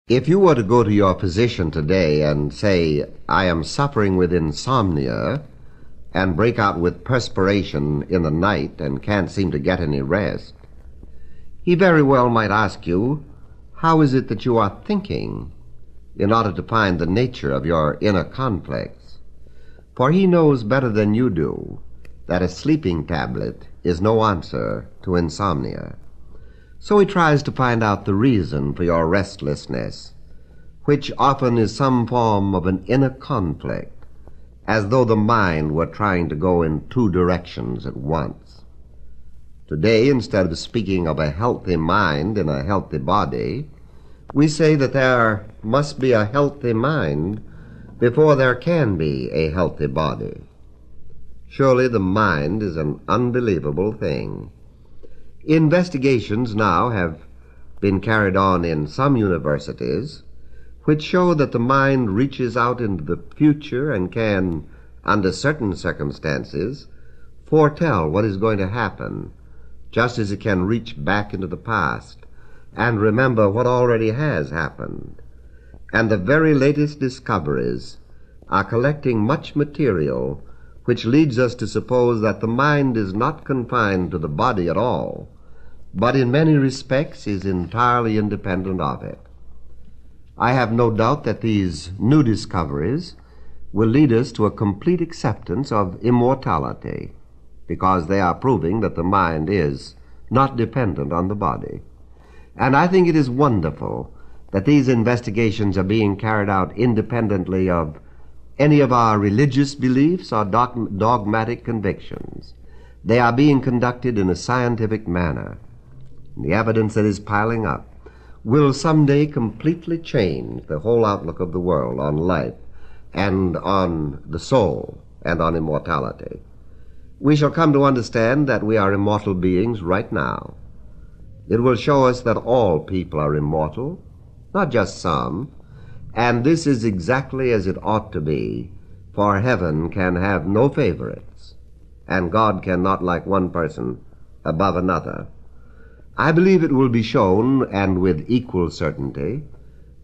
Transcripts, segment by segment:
If you were to go to your physician today and say, "I am suffering with insomnia," and break out with perspiration in the night and can't seem to get any rest, he very well might ask you, how is it that you are thinking, in order to find the nature of your inner conflicts? For he knows better than you do that a sleeping tablet is no answer to insomnia. So he tries to find out the reason for your restlessness, which often is some form of an inner conflict, as though the mind were trying to go in two directions at once. Today, instead of speaking of a healthy mind in a healthy body, we say that there must be a healthy mind before there can be a healthy body. Surely the mind is an unbelievable thing. Investigations now have been carried on in some universities which show that the mind reaches out into the future and can, under certain circumstances, foretell what is going to happen, just as it can reach back into the past and remember what already has happened. And the very latest discoveries are collecting much material which leads us to suppose that the mind is not confined to the body at all, but in many respects is entirely independent of it. I have no doubt that these new discoveries will lead us to a complete acceptance of immortality, because they are proving that the mind is not dependent on the body. And I think it is wonderful that these investigations are being carried out independently of any of our religious beliefs or dogmatic convictions. They are being conducted in a scientific manner. The evidence that is piling up will someday completely change the whole outlook of the world on life and on the soul and on immortality. We shall come to understand that we are immortal beings right now. It will show us that all people are immortal, not just some, and this is exactly as it ought to be, for heaven can have no favorites, and God cannot like one person above another. I believe it will be shown, and with equal certainty,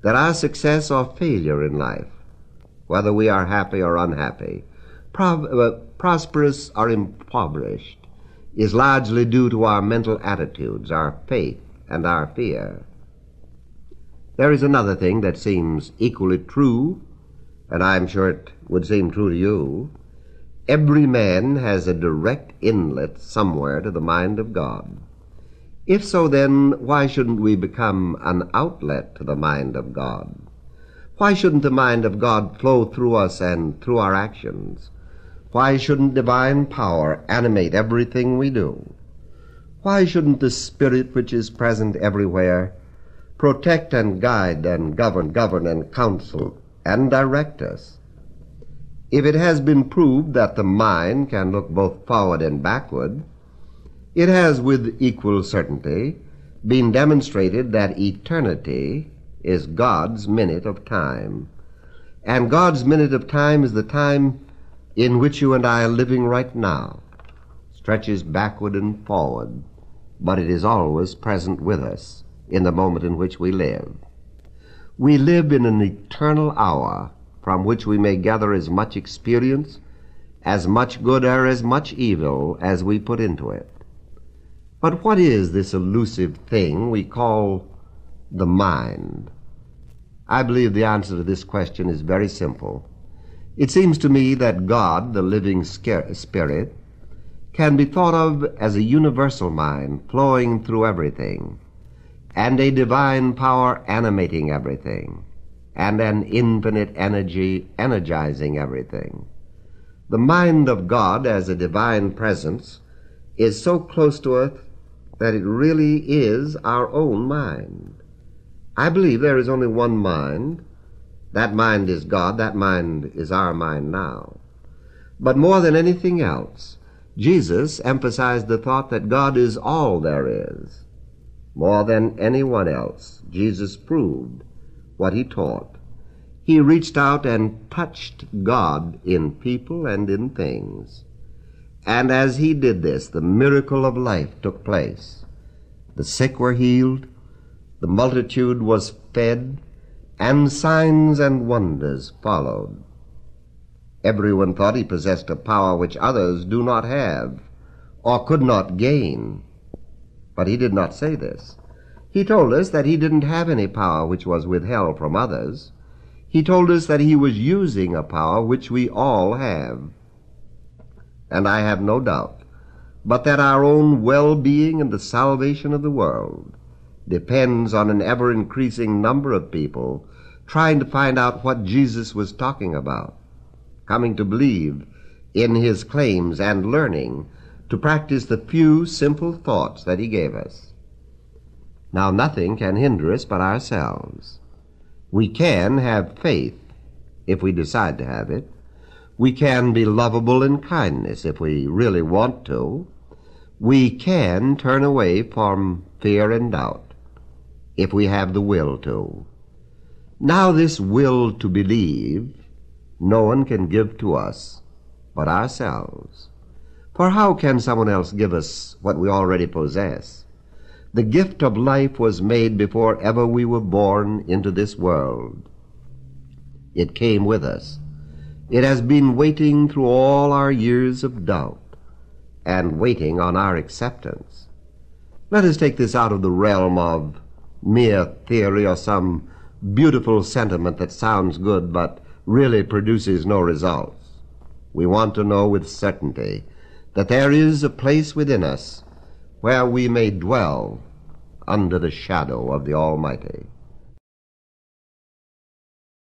that our success or failure in life, whether we are happy or unhappy, prosperous or impoverished, is largely due to our mental attitudes, our faith, and our fear. There is another thing that seems equally true, and I'm sure it would seem true to you. Every man has a direct inlet somewhere to the mind of God. If so, then, why shouldn't we become an outlet to the mind of God? Why shouldn't the mind of God flow through us and through our actions? Why shouldn't divine power animate everything we do? Why shouldn't the Spirit which is present everywhere protect and guide and govern and counsel and direct us? If it has been proved that the mind can look both forward and backward, it has with equal certainty been demonstrated that eternity is God's minute of time, and God's minute of time is the time in which you and I are living right now. It stretches backward and forward, but it is always present with us in the moment in which we live. We live in an eternal hour from which we may gather as much experience, as much good or as much evil as we put into it. But what is this elusive thing we call the mind? I believe the answer to this question is very simple. It seems to me that God, the living Spirit, can be thought of as a universal mind flowing through everything, and a divine power animating everything, and an infinite energy energizing everything. The mind of God as a divine presence is so close to us that it really is our own mind. I believe there is only one mind. That mind is God. That mind is our mind now. But more than anything else, Jesus emphasized the thought that God is all there is. More than anyone else, Jesus proved what he taught. He reached out and touched God in people and in things. And as he did this, the miracle of life took place. The sick were healed, the multitude was fed, and signs and wonders followed. Everyone thought he possessed a power which others do not have, or could not gain. But he did not say this. He told us that he didn't have any power which was withheld from others. He told us that he was using a power which we all have. And I have no doubt but that our own well-being and the salvation of the world depends on an ever-increasing number of people trying to find out what Jesus was talking about, coming to believe in his claims and learning to practice the few simple thoughts that he gave us. Now, nothing can hinder us but ourselves. We can have faith if we decide to have it. We can be lovable in kindness if we really want to. We can turn away from fear and doubt if we have the will to. Now, this will to believe no one can give to us but ourselves. For how can someone else give us what we already possess? The gift of life was made before ever we were born into this world. It came with us. It has been waiting through all our years of doubt and waiting on our acceptance. Let us take this out of the realm of mere theory or some beautiful sentiment that sounds good but really produces no results. We want to know with certainty that there is a place within us where we may dwell under the shadow of the Almighty.